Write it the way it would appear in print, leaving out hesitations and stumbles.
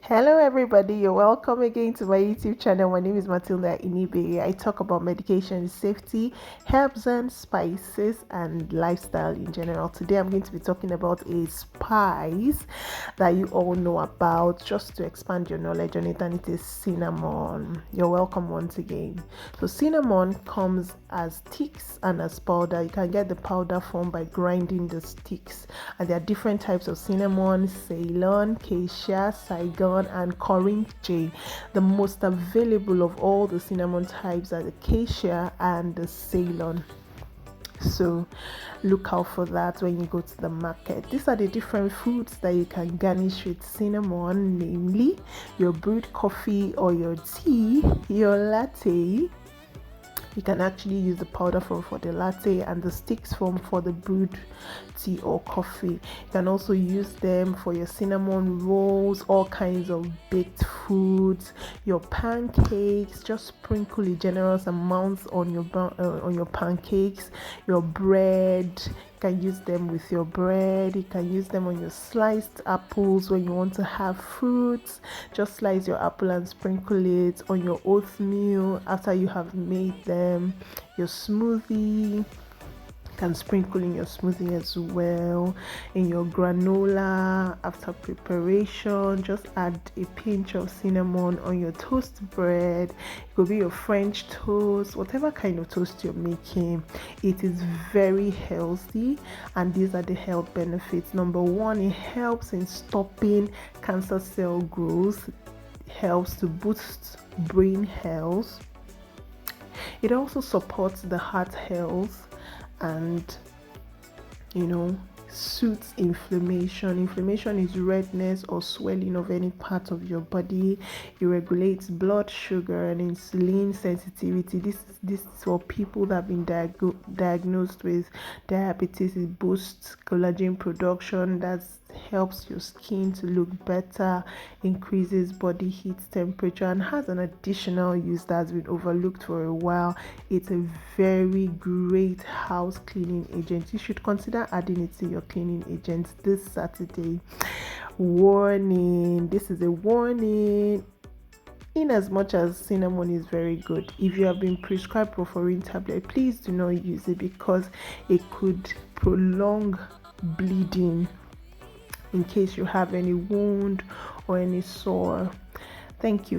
Hello everybody, you're welcome again to my YouTube channel. My name is Matilda Inibe. I talk about medication safety, herbs and spices, and lifestyle in general. Today I'm going to be talking about a spice that you all know about, just to expand your knowledge on it, and it is cinnamon. You're welcome once again. So cinnamon comes as sticks and as powder. You can get the powder form by grinding the sticks, and there are different types of cinnamon: Ceylon, Acacia, Saigon, and Korinche. The most available of all the cinnamon types are the Acacia and the Ceylon. So look out for that when you go to the market. These are the different foods that you can garnish with cinnamon, namely your brewed coffee or your tea, your latte. You can actually use the powder form for the latte and the sticks form for the brewed tea or coffee. You can also use them for your cinnamon rolls, all kinds of baked foods, your pancakes. Just sprinkle a generous amount on your pancakes, your bread. You can use them with your bread. You can use them on your sliced apples when you want to have fruits. Just slice your apple and sprinkle it on your oatmeal after you have made them. Your smoothie, can sprinkle in your smoothie as well. In your granola after preparation, just add a pinch of cinnamon on your toast bread. It could be your French toast, whatever kind of toast you're making. It is very healthy, and these are the health benefits. Number one, it helps in stopping cancer cell growth. It helps to boost brain health. It also supports the heart health, and soothes inflammation. Inflammation is redness or swelling of any part of your body. It regulates blood sugar and insulin sensitivity. This is for people that have been diagnosed with diabetes. It boosts collagen production. That helps your skin to look better, increases body heat temperature, and has an additional use that's been overlooked for a while. It's a very great house cleaning agent. You should consider adding it to your cleaning agents this Saturday. Warning: this is a warning. In as much as cinnamon is very good, if you have been prescribed Proforin tablet, please do not use it, because it could prolong bleeding in case you have any wound or any sore. Thank you.